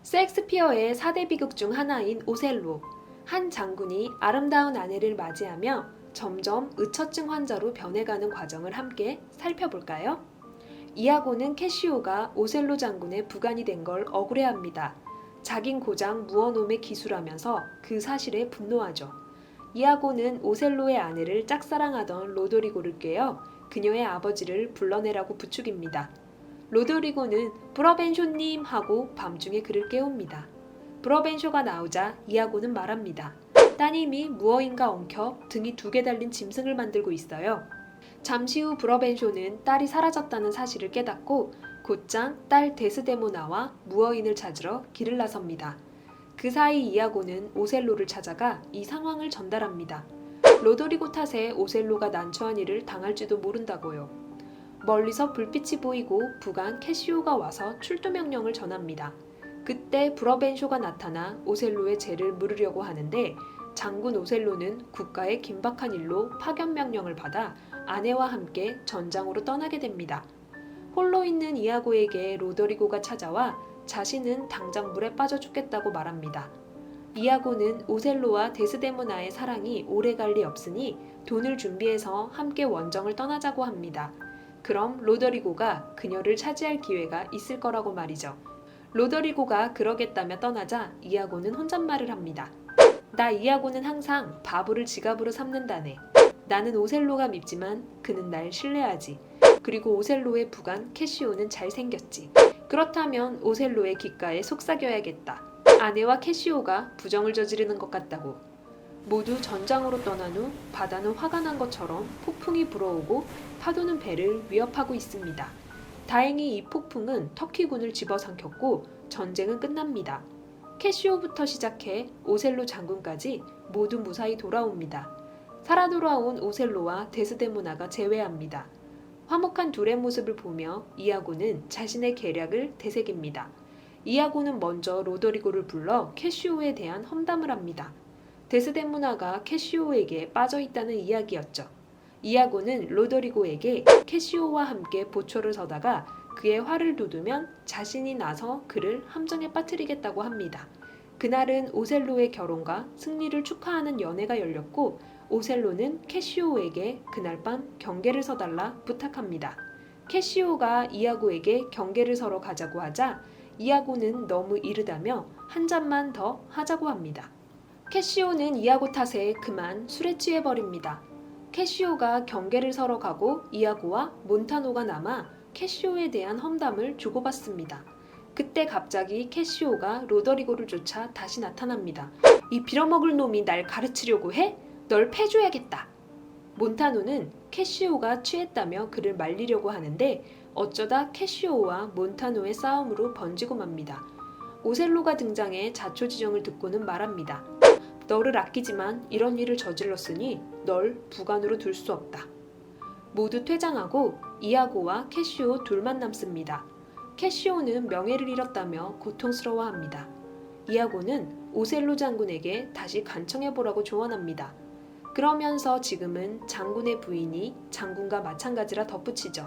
셰익스피어의 4대 비극 중 하나인 오셀로. 한 장군이 아름다운 아내를 맞이하며 점점 의처증 환자로 변해가는 과정을 함께 살펴볼까요? 이아고는 캐시오가 오셀로 장군의 부관이 된 걸 억울해합니다. 자긴 고장 무어놈의 기수라면서 그 사실에 분노하죠. 이아고는 오셀로의 아내를 짝사랑하던 로도리고를 꿰어 그녀의 아버지를 불러내라고 부추깁니다. 로도리고는 브러벤쇼님 하고 밤중에 그를 깨웁니다. 브러벤쇼가 나오자 이아고는 말합니다. 따님이 무어인가 엉켜 등이 2개 달린 짐승을 만들고 있어요. 잠시 후 브러벤쇼는 딸이 사라졌다는 사실을 깨닫고 곧장 딸 데스데모나와 무어인을 찾으러 길을 나섭니다. 그 사이 이아고는 오셀로를 찾아가 이 상황을 전달합니다. 로도리고 탓에 오셀로가 난처한 일을 당할지도 모른다고요. 멀리서 불빛이 보이고 부관 캐시오가 와서 출두 명령을 전합니다. 그때 브러벤쇼가 나타나 오셀로의 죄를 물으려고 하는데 장군 오셀로는 국가의 긴박한 일로 파견 명령을 받아 아내와 함께 전장으로 떠나게 됩니다. 홀로 있는 이아고에게 로도리고가 찾아와 자신은 당장 물에 빠져 죽겠다고 말합니다. 이아고는 오셀로와 데스데모나의 사랑이 오래갈 리 없으니 돈을 준비해서 함께 원정을 떠나자고 합니다. 그럼 로더리고가 그녀를 차지할 기회가 있을 거라고 말이죠. 로더리고가 그러겠다며 떠나자 이아고는 혼잣말을 합니다. 나 이아고는 항상 바보를 지갑으로 삼는다네. 나는 오셀로가 밉지만 그는 날 신뢰하지. 그리고 오셀로의 부관 캐시오는 잘생겼지. 그렇다면 오셀로의 귓가에 속삭여야겠다. 아내와 캐시오가 부정을 저지르는 것 같다고. 모두 전장으로 떠난 후 바다는 화가 난 것처럼 폭풍이 불어오고 파도는 배를 위협하고 있습니다. 다행히 이 폭풍은 터키군을 집어삼켰고 전쟁은 끝납니다. 캐시오부터 시작해 오셀로 장군까지 모두 무사히 돌아옵니다. 살아 돌아온 오셀로와 데스데모나가 제외합니다. 화목한 둘의 모습을 보며 이아고는 자신의 계략을 되새깁니다. 이아고는 먼저 로도리고를 불러 캐시오에 대한 험담을 합니다. 데스데모나가 캐시오에게 빠져있다는 이야기였죠. 이아고는 로도리고에게 캐시오와 함께 보초를 서다가 그의 화를 돋우면 자신이 나서 그를 함정에 빠뜨리겠다고 합니다. 그날은 오셀로의 결혼과 승리를 축하하는 연회가 열렸고 오셀로는 캐시오에게 그날 밤 경계를 서달라 부탁합니다. 캐시오가 이아고에게 경계를 서러 가자고 하자 이아고는 너무 이르다며 한 잔만 더 하자고 합니다. 캐시오는 이아고 탓에 그만 술에 취해버립니다. 캐시오가 경계를 서러 가고 이아고와 몬타노가 남아 캐시오에 대한 험담을 주고받습니다. 그때 갑자기 캐시오가 로더리고를 쫓아 다시 나타납니다. 이 빌어먹을 놈이 날 가르치려고 해? 널 패줘야겠다. 몬타노는 캐시오가 취했다며 그를 말리려고 하는데 어쩌다 캐시오와 몬타노의 싸움으로 번지고 맙니다. 오셀로가 등장해 자초지정을 듣고는 말합니다. 너를 아끼지만 이런 일을 저질렀으니 널 부관으로 둘 수 없다. 모두 퇴장하고 이아고와 캐시오 둘만 남습니다. 캐시오는 명예를 잃었다며 고통스러워합니다. 이아고는 오셀로 장군에게 다시 간청해보라고 조언합니다. 그러면서 지금은 장군의 부인이 장군과 마찬가지라 덧붙이죠.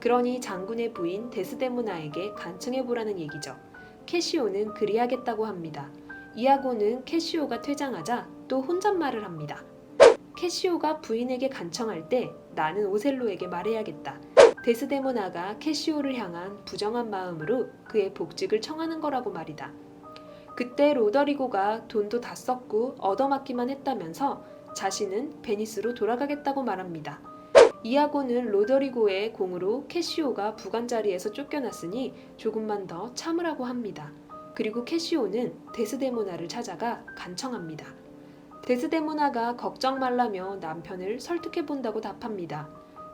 그러니 장군의 부인 데스데모나에게 간청해보라는 얘기죠. 캐시오는 그리하겠다고 합니다. 이아고는 캐시오가 퇴장하자 또 혼잣말을 합니다. 캐시오가 부인에게 간청할 때 나는 오셀로에게 말해야겠다. 데스데모나가 캐시오를 향한 부정한 마음으로 그의 복직을 청하는 거라고 말이다. 그때 로더리고가 돈도 다 썼고 얻어맞기만 했다면서 자신은 베니스로 돌아가겠다고 말합니다. 이아고는 로더리고의 공으로 캐시오가 부관 자리에서 쫓겨났으니 조금만 더 참으라고 합니다. 그리고 캐시오는 데스데모나를 찾아가 간청합니다. 데스데모나가 걱정 말라며 남편을 설득해본다고 답합니다.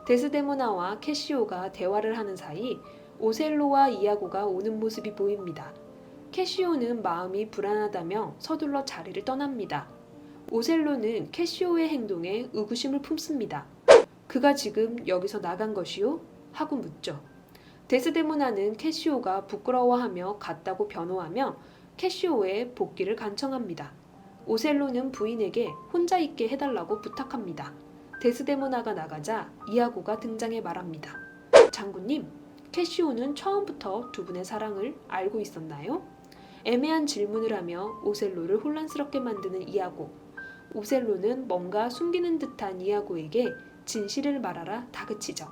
데스데모나와 캐시오가 대화를 하는 사이 오셀로와 이아고가 오는 모습이 보입니다. 캐시오는 마음이 불안하다며 서둘러 자리를 떠납니다. 오셀로는 캐시오의 행동에 의구심을 품습니다. 그가 지금 여기서 나간 것이요? 하고 묻죠. 데스데모나는 캐시오가 부끄러워하며 갔다고 변호하며 캐시오의 복귀를 간청합니다. 오셀로는 부인에게 혼자 있게 해달라고 부탁합니다. 데스데모나가 나가자 이아고가 등장해 말합니다. 장군님, 캐시오는 처음부터 두 분의 사랑을 알고 있었나요? 애매한 질문을 하며 오셀로를 혼란스럽게 만드는 이아고. 오셀로는 뭔가 숨기는 듯한 이아고에게 진실을 말하라 다그치죠.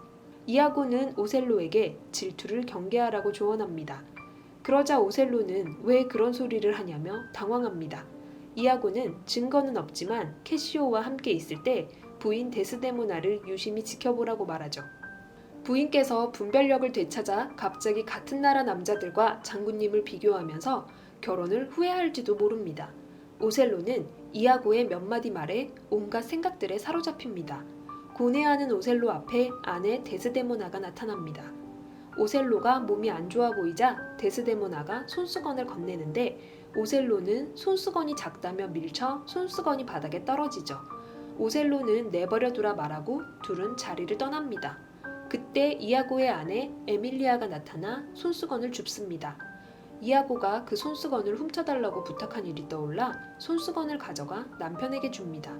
이아고는 오셀로에게 질투를 경계하라고 조언합니다. 그러자 오셀로는 왜 그런 소리를 하냐며 당황합니다. 이아고는 증거는 없지만 캐시오와 함께 있을 때 부인 데스데모나를 유심히 지켜보라고 말하죠. 부인께서 분별력을 되찾아 갑자기 같은 나라 남자들과 장군님을 비교하면서 결혼을 후회할지도 모릅니다. 오셀로는 이아고의 몇 마디 말에 온갖 생각들에 사로잡힙니다. 고뇌하는 오셀로 앞에 아내 데스데모나가 나타납니다. 오셀로가 몸이 안 좋아 보이자 데스데모나가 손수건을 건네는데 오셀로는 손수건이 작다며 밀쳐 손수건이 바닥에 떨어지죠. 오셀로는 내버려두라 말하고 둘은 자리를 떠납니다. 그때 이아고의 아내 에밀리아가 나타나 손수건을 줍습니다. 이아고가 그 손수건을 훔쳐달라고 부탁한 일이 떠올라 손수건을 가져가 남편에게 줍니다.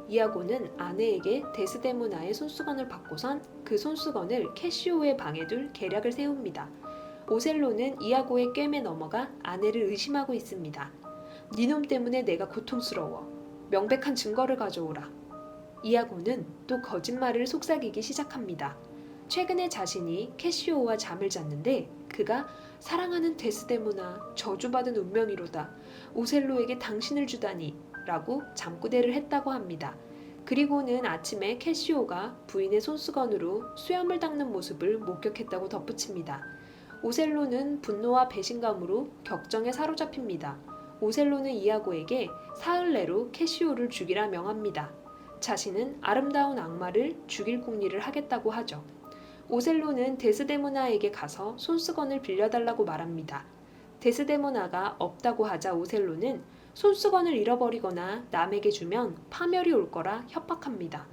이아고는 아내에게 데스데모나의 손수건을 받고선 그 손수건을 캐시오의 방에 둘 계략을 세웁니다. 오셀로는 이아고의 꿰매 넘어가 아내를 의심하고 있습니다. 니놈 때문에 내가 고통스러워. 명백한 증거를 가져오라. 이아고는 또 거짓말을 속삭이기 시작합니다. 최근에 자신이 캐시오와 잠을 잤는데 그가 사랑하는 데스데모나 저주받은 운명이로다. 오셀로에게 당신을 주다니 라고 잠꼬대를 했다고 합니다. 그리고는 아침에 캐시오가 부인의 손수건으로 수염을 닦는 모습을 목격했다고 덧붙입니다. 오셀로는 분노와 배신감으로 격정에 사로잡힙니다. 오셀로는 이아고에게 사흘 내로 캐시오를 죽이라 명합니다. 자신은 아름다운 악마를 죽일 궁리를 하겠다고 하죠. 오셀로는 데스데모나에게 가서 손수건을 빌려달라고 말합니다. 데스데모나가 없다고 하자 오셀로는 손수건을 잃어버리거나 남에게 주면 파멸이 올 거라 협박합니다.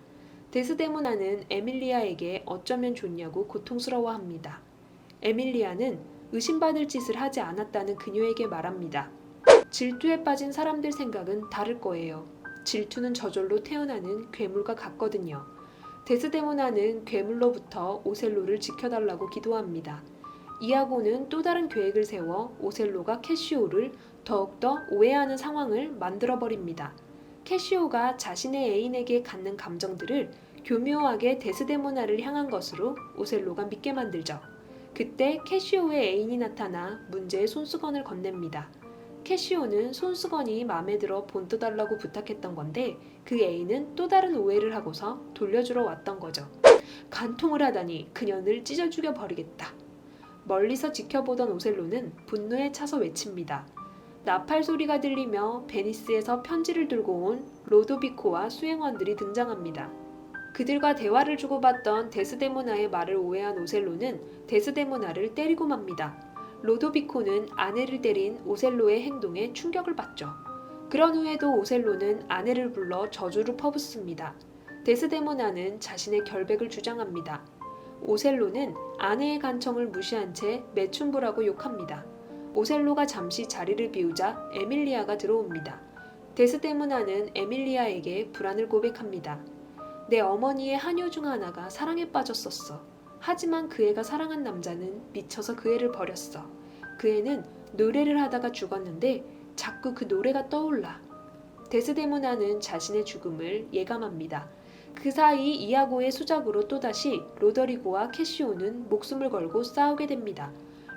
데스데모나는 에밀리아에게 어쩌면 좋냐고 고통스러워합니다. 에밀리아는 의심받을 짓을 하지 않았다는 그녀에게 말합니다. 질투에 빠진 사람들 생각은 다를 거예요. 질투는 저절로 태어나는 괴물과 같거든요. 데스데모나는 괴물로부터 오셀로를 지켜달라고 기도합니다. 이아고는 또 다른 계획을 세워 오셀로가 캐시오를 더욱더 오해하는 상황을 만들어버립니다. 캐시오가 자신의 애인에게 갖는 감정들을 교묘하게 데스데모나를 향한 것으로 오셀로가 믿게 만들죠. 그때 캐시오의 애인이 나타나 문제의 손수건을 건넵니다. 캐시오는 손수건이 마음에 들어 본떠달라고 부탁했던 건데 그 애인은 또 다른 오해를 하고서 돌려주러 왔던 거죠. 간통을 하다니 그년을 찢어 죽여버리겠다. 멀리서 지켜보던 오셀로는 분노에 차서 외칩니다. 나팔 소리가 들리며 베니스에서 편지를 들고 온 로도비코와 수행원들이 등장합니다. 그들과 대화를 주고받던 데스데모나의 말을 오해한 오셀로는 데스데모나를 때리고 맙니다. 로도비코는 아내를 때린 오셀로의 행동에 충격을 받죠. 그런 후에도 오셀로는 아내를 불러 저주를 퍼붓습니다. 데스데모나는 자신의 결백을 주장합니다. 오셀로는 아내의 간청을 무시한 채 매춘부라고 욕합니다. 오셀로가 잠시 자리를 비우자 에밀리아가 들어옵니다. 데스데모나는 에밀리아에게 불안을 고백합니다. 내 어머니의 하녀 중 하나가 사랑에 빠졌었어. 하지만 그 애가 사랑한 남자는 미쳐서 그 애를 버렸어. 그 애는 노래를 하다가 죽었는데 자꾸 그 노래가 떠올라. 데스데모나는 자신의 죽음을 예감합니다. 그 사이 이아고의 수작으로 또다시 로더리고와 캐시오는 목숨을 걸고 싸우게 됩니다.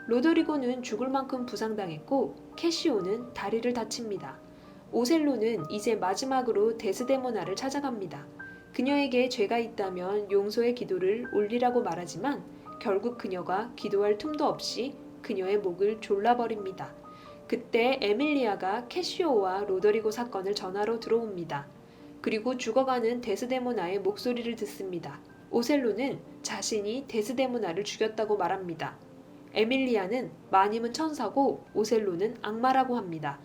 로더리고는 죽을 만큼 부상당했고 캐시오는 다리를 다칩니다. 오셀로는 이제 마지막으로 데스데모나를 찾아갑니다. 그녀에게 죄가 있다면 용서의 기도를 올리라고 말하지만 결국 그녀가 기도할 틈도 없이 그녀의 목을 졸라버립니다. 그때 에밀리아가 캐시오와 로더리고 사건을 전하러 들어옵니다. 그리고 죽어가는 데스데모나의 목소리를 듣습니다. 오셀로는 자신이 데스데모나를 죽였다고 말합니다. 에밀리아는 마님은 천사고 오셀로는 악마라고 합니다.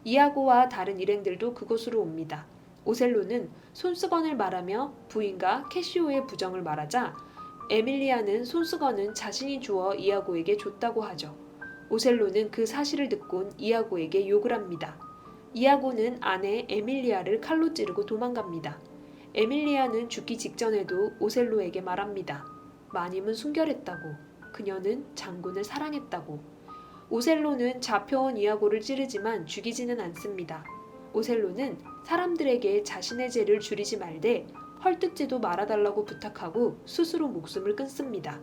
이아고와 다른 일행들도 그곳으로 옵니다. 오셀로는 손수건을 말하며 부인과 캐시오의 부정을 말하자 에밀리아는 손수건은 자신이 주어 이아고에게 줬다고 하죠. 오셀로는 그 사실을 듣곤 이아고에게 욕을 합니다. 이아고는 아내 에밀리아를 칼로 찌르고 도망갑니다. 에밀리아는 죽기 직전에도 오셀로에게 말합니다. 마님은 순결했다고. 그녀는 장군을 사랑했다고. 오셀로는 잡혀온 이아고를 찌르지만 죽이지는 않습니다. 오셀로는 사람들에게 자신의 죄를 줄이지 말되 헐뜯지도 말아달라고 부탁하고 스스로 목숨을 끊습니다.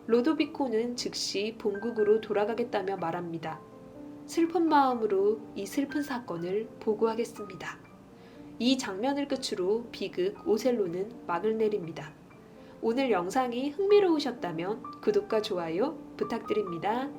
로도비코는 즉시 본국으로 돌아가겠다며 말합니다. 슬픈 마음으로 이 슬픈 사건을 보고하겠습니다. 이 장면을 끝으로 비극 오셀로는 막을 내립니다. 오늘 영상이 흥미로우셨다면 구독과 좋아요 부탁드립니다.